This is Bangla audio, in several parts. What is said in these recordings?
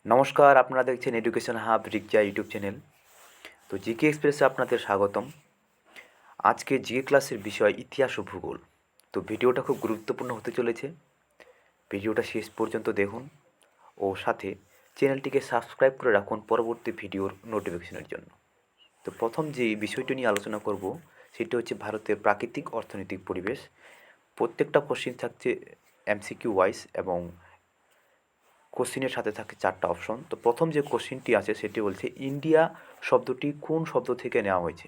নমস্কার, আপনারা দেখছেন এডুকেশন হাব রিকজা ইউটিউব চ্যানেল। তো জিকে এক্সপ্রেসে আপনাদের স্বাগতম। আজকে জিকে ক্লাসের বিষয় ইতিহাস ও ভূগোল। তো ভিডিওটা খুব গুরুত্বপূর্ণ হতে চলেছে। ভিডিওটা শেষ পর্যন্ত দেখুন ও সাথে চ্যানেলটিকে সাবস্ক্রাইব করে রাখুন পরবর্তী ভিডিওর নোটিফিকেশনের জন্য। তো প্রথম যে বিষয়টি নিয়ে আলোচনা করব সেটি হচ্ছে ভারতের প্রাকৃতিক অর্থনৈতিক পরিবেশ। প্রত্যেকটা কোশ্চিন থাকছে এমসিকিউ ওয়াইজ এবং কোশ্চিনের সাথে থাকে 4টা অপশন। তো প্রথম যে কোশ্চিনটি আছে সেটি বলছে ইন্ডিয়া শব্দটি কোন শব্দ থেকে নেওয়া হয়েছে।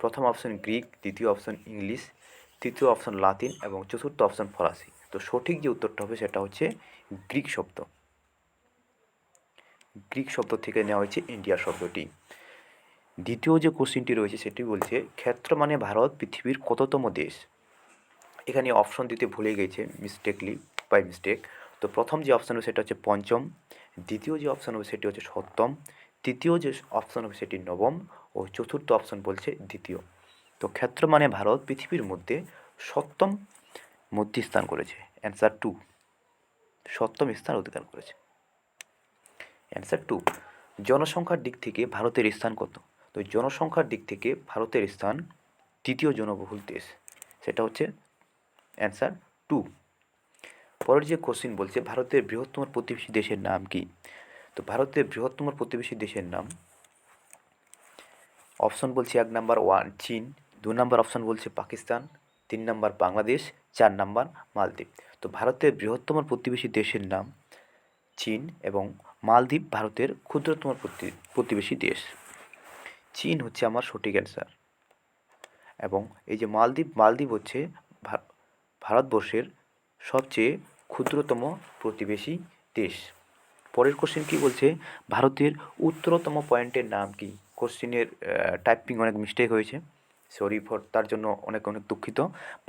প্রথম অপশন গ্রিক, দ্বিতীয় অপশন ইংলিশ, তৃতীয় অপশন লাতিন এবং চতুর্থ অপশন ফরাসি। তো সঠিক যে উত্তরটা হবে সেটা হচ্ছে গ্রিক শব্দ। গ্রিক শব্দ থেকে নেওয়া হয়েছে ইন্ডিয়া শব্দটি। দ্বিতীয় যে কোশ্চিনটি রয়েছে সেটি বলছে ক্ষেত্র মানে ভারত পৃথিবীর কততম দেশ। এখানে অপশন দিতে ভুলে গেছে মিস্টেকলি, বাই মিস্টেক। তো প্রথম যে অপশান হবে সেটা হচ্ছে পঞ্চম, দ্বিতীয় যে অপশান হবে সেটি হচ্ছে সপ্তম, তৃতীয় যে অপশান হবে সেটি নবম ও চতুর্থ অপশান বলছে দ্বিতীয়। তো ক্ষেত্র মানে ভারত পৃথিবীর মধ্যে সপ্তম মধ্যে স্থান করেছে। অ্যান্সার 2, সপ্তম স্থান অধিকার করেছে। অ্যান্সার 2। জনসংখ্যার দিক থেকে ভারতের স্থান কত। তো জনসংখ্যার দিক থেকে ভারতের স্থান তৃতীয় জনবহুল দেশ, সেটা হচ্ছে অ্যান্সার 2। পরের যে কোশ্চিন বলছে ভারতের বৃহত্তম প্রতিবেশী দেশের নাম কি। তো ভারতের বৃহত্তম প্রতিবেশী দেশের নাম অপশন বলছে 1 নাম্বার চীন, 2 নাম্বার অপশন বলছে পাকিস্তান, 3 নাম্বার বাংলাদেশ, 4 নাম্বার মালদ্বীপ। তো ভারতের বৃহত্তম প্রতিবেশী দেশের নাম চীন এবং মালদ্বীপ ভারতের ক্ষুদ্রতম প্রতিবেশী দেশ। চীন হচ্ছে আমার সঠিক অ্যান্সার এবং এই যে মালদ্বীপ হচ্ছে ভারতবর্ষের সবচেয়ে ক্ষুদ্রতম প্রতিবেশী দেশ। পরের কোশ্চেন কি বলছে ভারতের উত্তরতম পয়েন্টের নাম কি। কোশ্চেনের টাইপিং অনেক মিস্টেক হয়েছে, সরি ফর তার জন্য অনেক অনেক দুঃখিত।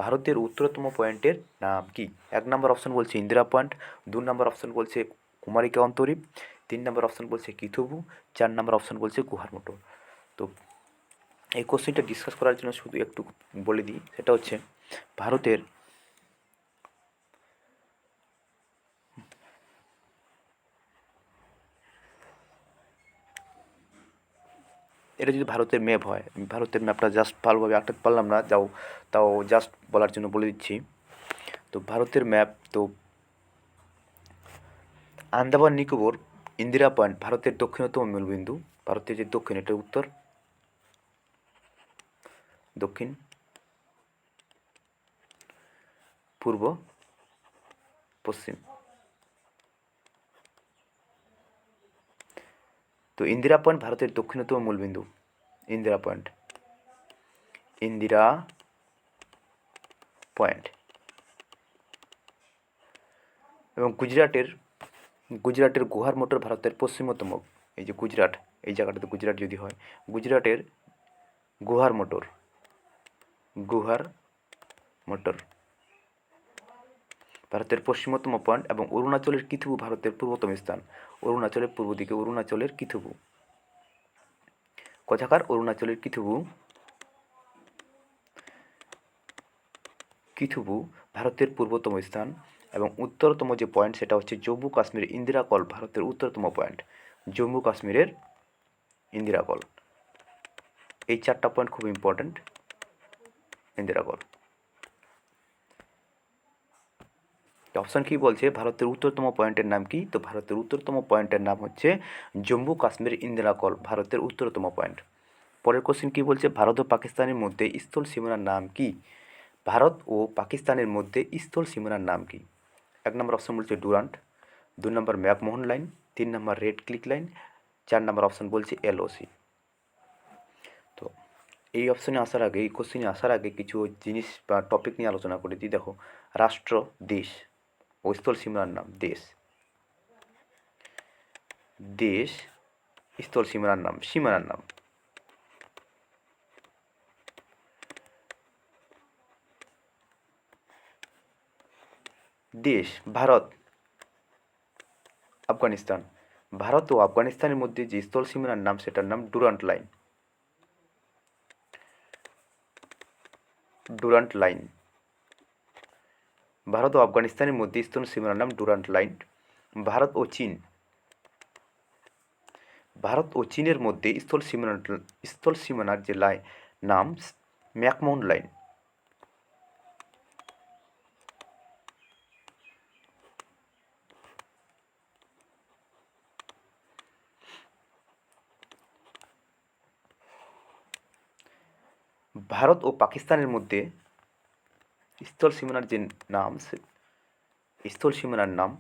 ভারতের উত্তরতম পয়েন্টের নাম কি। 1 নম্বর অপশন বলছে ইন্দিরা পয়েন্ট, 2 নম্বর অপশন বলছে কুমারিকা অন্তরীপ, 3 নম্বর অপশন বলছে কিথুবু, 4 নম্বর অপশন বলছে গুহার মোটর। তো এই কোশ্চেনটা ডিসকাস করার জন্য শুধু একটু বলে দিই, সেটা হচ্ছে ভারতের এটা যদি ভারতের ম্যাপ হয়, ভারতের ম্যাপটা জাস্ট ভালোভাবে আঁকতে পারলাম না, তাও জাস্ট বলার জন্য বলে দিচ্ছি। তো ভারতের ম্যাপ, তো আন্দামান নিকোবর ইন্দিরা পয়েন্ট ভারতের দক্ষিণতম মূলবিন্দু। ভারতের যে দক্ষিণ, এটা উত্তর, দক্ষিণ, পূর্ব, পশ্চিম। তো ইন্দিরা পয়েন্ট ভারতের দক্ষিণতম মূলবিন্দু। Indira point, Indira point. এবং গুজরাটের গুহার মোটর ভারতের পশ্চিমতম। এই যে গুজরাট, এই জায়গাটাতে গুজরাট যদি হয়, গুজরাটের গুহার মোটর ভারতের পশ্চিমতম পয়েন্ট। এবং অরুণাচলের কিথুবু ভারতের পূর্বতম স্থান। অরুণাচলের পূর্ব দিকে অরুণাচলের কিথুবু, কোথাকার অরুণাচলের কিথুবু ভারতের পূর্বতম স্থান। এবং উত্তরতম যে পয়েন্ট সেটা হচ্ছে জম্মু কাশ্মীর ইন্দিরাকল ভারতের উত্তরতম পয়েন্ট। জম্মু কাশ্মীরের ইন্দিরাকল। এই 4টা পয়েন্ট খুব ইম্পর্ট্যান্ট। ইন্দিরাকল। অপশান কি বলছে ভারতের উত্তরতম পয়েন্টের নাম কি। তো ভারতের উত্তরতম পয়েন্টের নাম হচ্ছে জম্মু কাশ্মীর ইন্দিরাকল, ভারতের উত্তরতম পয়েন্ট। পরের কোশ্চেন কি বলছে ভারত ও পাকিস্তানের মধ্যে স্থল সীমানার নাম কি। ভারত ও পাকিস্তানের মধ্যে স্থল সীমানার নাম কি। 1 নম্বর অপশন বলছে ডুরান্ট, 2 নম্বর ম্যাকমোহন লাইন, 3 নম্বর রেড ক্লিক লাইন, 4 নম্বর অপশন বলছে এলওসি। তো এই অপশানে আসার আগে, এই কোশ্চেনে আসার আগে কিছু জিনিস বা টপিক নিয়ে আলোচনা করে দিই। দেখো, রাষ্ট্র, দেশ ও স্থল সীমানার নাম। দেশ, স্থল সীমানার নাম। দেশ ভারত, আফগানিস্তান। ভারত ও আফগানিস্তানের মধ্যে যে স্থল সীমানার নাম সেটার নাম Durand line. Durand line. Bharat ও আফগানিস্তানের মধ্যে স্থল সীমানার নাম ডুরান্ট লাইন। ভারত ও চীন, ভারত ও চীনের মধ্যে স্থল সীমানার যে নাম ম্যাকমোহন লাইন। ভারত ও পাকিস্তানের মধ্যে স্থল সীমানার যে নাম স্থল সীমানার নাম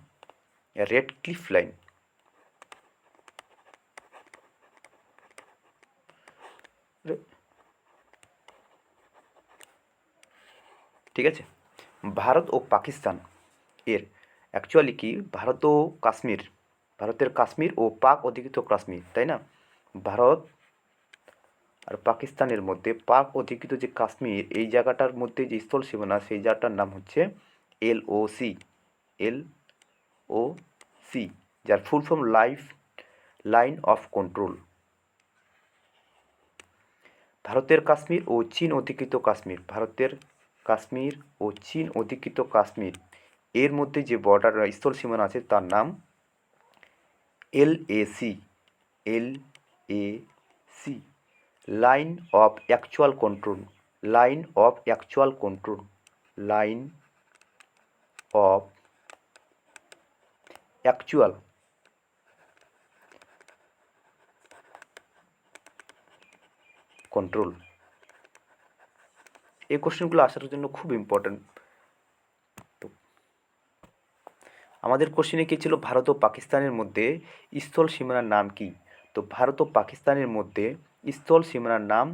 রেড ক্লিফ লাইন। ঠিক আছে, ভারত ও পাকিস্তান এর অ্যাকচুয়ালি কি ভারত ও কাশ্মীর, ভারতের কাশ্মীর ও পাক অধিকৃত কাশ্মীর, তাই না? ভারত আর পাকিস্তানের মধ্যে পাক অধিকৃত যে কাশ্মীর, এই জায়গাটার মধ্যে যে স্থল সীমানা, সেই জায়গাটার নাম হচ্ছে LOC। LOC, যার full form line of control. ভারতের কাশ্মীর ও চীন অধিকৃত কাশ্মীর, ভারতের কাশ্মীর ও চীন অধিকৃত কাশ্মীর এর মধ্যে যে বর্ডার স্থল সীমানা আছে তার নাম LAC। LAC, line of actual control. Line of actual control. Line of actual control. এই কোশ্চেনগুলো আসার জন্য খুব ইম্পর্ট্যান্ট। তো আমাদের কোশ্চেনে কী ছিল, ভারত ও পাকিস্তানের মধ্যে স্থল সীমানার নাম কি? তো ভারত ও পাকিস্তানের মধ্যে স্থল সীমানার নাম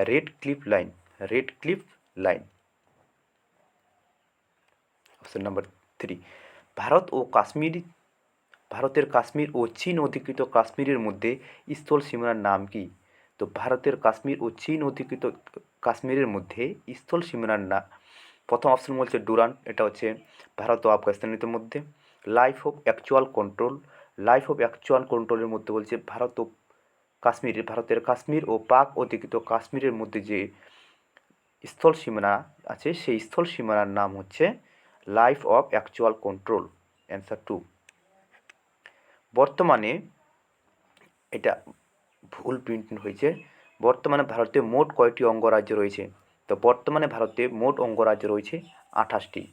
Radcliffe line. Radcliffe line, option number 3। Bharat ও কাশ্মীর, ভারতের কাশ্মীর ও চীন অধিকৃত কাশ্মীরের মধ্যে স্থল সীমানার নাম কি? তো ভারতের কাশ্মীর ও চীন অধিকৃত কাশ্মীরের মধ্যে স্থল সীমানার নাম, প্রথম অপশন বলছে ডুরান্ট, এটা হচ্ছে ভারত ও আফগানিস্তানের মধ্যে। Life of actual control, life of actual কন্ট্রোলের মধ্যে বলছে ভারত ও কাশ্মীরের, ভারতের কাশ্মীর ও পাক অধিকৃত কাশ্মীরের মধ্যে যে স্থল সীমানা আছে সেই স্থল সীমানার নাম হচ্ছে life of actual control. Answer 2। বর্তমানে, এটা ভুল প্রিন্ট হয়েছে, বর্তমানে ভারতে মোট কয়টি অঙ্গরাজ্য রয়েছে? তো বর্তমানে ভারতে মোট অঙ্গরাজ্য রয়েছে 28টি।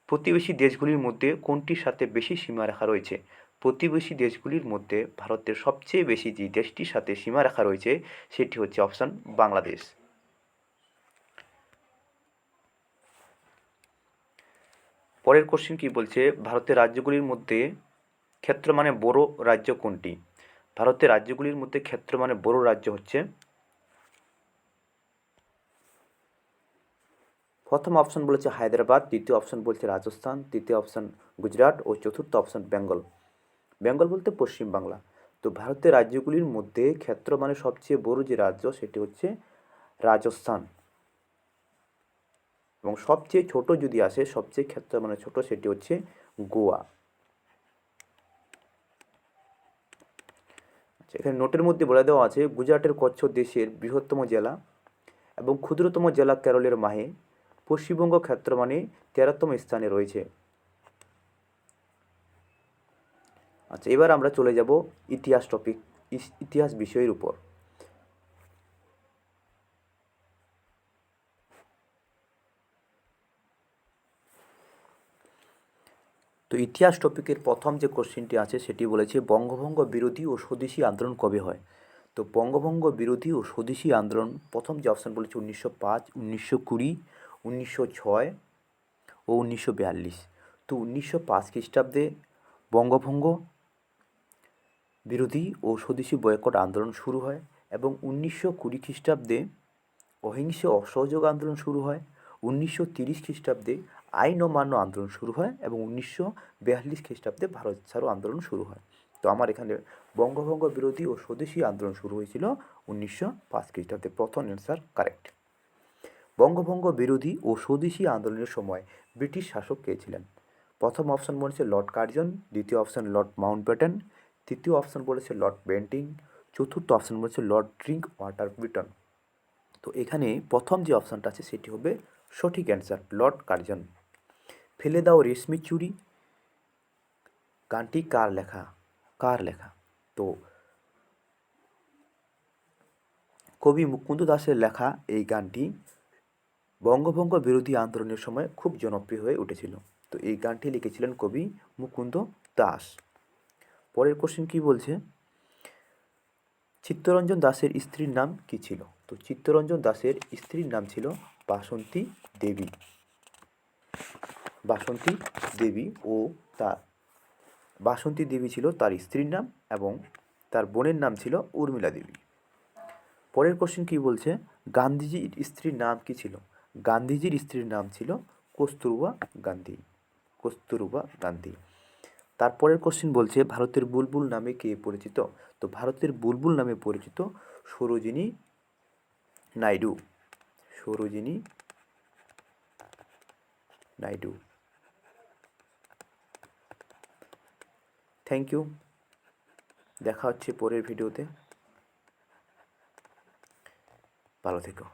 প্রতিবেশী দেশগুলির মধ্যে কোনটির সাথে বেশি সীমারেখা রয়েছে? প্রতিবেশী দেশগুলির মধ্যে ভারতের সবচেয়ে বেশি যে দেশটির সাথে সীমারেখা রয়েছে সেটি হচ্ছে অপশন বাংলাদেশ। পরের কোশ্চেন কি বলছে, ভারতের রাজ্যগুলির মধ্যে ক্ষেত্র মানে বড় রাজ্য কোনটি? ভারতের রাজ্যগুলির মধ্যে ক্ষেত্র মানে বড় রাজ্য হচ্ছে, প্রথম অপশন বলেছে হায়দ্রাবাদ, দ্বিতীয় অপশন বলছে রাজস্থান, তৃতীয় অপশন গুজরাট ও চতুর্থ অপশন বেঙ্গল। বেঙ্গল বলতে পশ্চিম বাংলা। তো ভারতের রাজ্যগুলির মধ্যে ক্ষেত্র মানে সবচেয়ে বড় যে রাজ্য সেটি হচ্ছে রাজস্থান, এবং সবচেয়ে ছোট যদি আসে, সবচেয়ে ক্ষেত্র মানে ছোট, সেটি হচ্ছে গোয়া। আচ্ছা, এখানে নোটের মধ্যে বলে দেওয়া আছে গুজরাটের কচ্ছ দেশের বৃহত্তম জেলা এবং ক্ষুদ্রতম জেলা কেরলের মাহে। পশ্চিমবঙ্গ ক্ষেত্র মানে 13তম স্থানে রয়েছে। আচ্ছা, এবার আমরা চলে যাব ইতিহাস টপিক, ইতিহাস বিষয়ের উপর। তো ইতিহাস টপিকের প্রথম যে কোশ্চেনটি আছে সেটি বলেছে বঙ্গভঙ্গ বিরোধী ও স্বদেশী আন্দোলন কবে হয়? তো বঙ্গভঙ্গ বিরোধী ও স্বদেশী আন্দোলন প্রথম যে অপশান বলেছে 1905, 1920, 1906 ও 1942। তো 1905 খ্রিস্টাব্দে বঙ্গভঙ্গ বিরোধী ও স্বদেশী বয়কট আন্দোলন শুরু হয় এবং 1920 খ্রিস্টাব্দে অহিংস অসহযোগ আন্দোলন শুরু হয়। 1930 খ্রিস্টাব্দে আইন অমান্য আন্দোলন শুরু হয় এবং 1942 খ্রিস্টাব্দে ভারত ছাড়ো আন্দোলন শুরু হয়। তো আমার এখানে বঙ্গভঙ্গ বিরোধী ও স্বদেশী আন্দোলন শুরু হয়েছিল 1905 খ্রিস্টাব্দে। প্রথম অ্যান্সার কারেক্ট। বঙ্গভঙ্গ বিরোধী ও স্বদেশী আন্দোলনের সময় ব্রিটিশ শাসক কে ছিলেন? প্রথম অপশন বলেছে লর্ড কার্জন, দ্বিতীয় অপশন লর্ড মাউন্টব্যাটেন, তৃতীয় অপশন বলেছে লর্ড বেন্টিং, চতুর্থ অপশন বলেছে লর্ড ড্রিঙ্ক ওয়াটার ব্রিটন। তো এখানে প্রথম যে অপশানটা আছে সেটি হবে সঠিক অ্যান্সার, লর্ড কার্জন। ফেলে দাও রেশমি চুড়ি গানটি কার লেখা? কার লেখা? তো কবি মুকুন্দ দাসের লেখা এই গানটি বঙ্গভঙ্গ বিরোধী আন্দোলনের সময় খুব জনপ্রিয় হয়ে উঠেছিল। তো এই গানটি লিখেছিলেন কবি মুকুন্দ দাস। পরের কোশ্চেন কি বলছে, চিত্তরঞ্জন দাসের স্ত্রীর নাম কি ছিল? তো চিত্তরঞ্জন দাসের স্ত্রীর নাম ছিল বাসন্তী দেবী। বাসন্তী দেবী ও তার বাসন্তী দেবী ছিল তার স্ত্রীর নাম এবং তার বোনের নাম ছিল উর্মিলা দেবী। পরের কোশ্চেন কি বলছে, গান্ধীজির স্ত্রীর নাম কি ছিল? গান্ধীজির স্ত্রীর নাম ছিল কস্তুরবা গান্ধী। কস্তুরবা গান্ধী। তারপরের কোশ্চেন বলছে, ভারতের বুলবুল নামে কে পরিচিত? তো ভারতের বুলবুল নামে পরিচিত সরোজিনী নাইডু। সরোজিনী নাইডু। Thank you. দেখা হচ্ছে পরের ভিডিওতে। ভালো থেকো।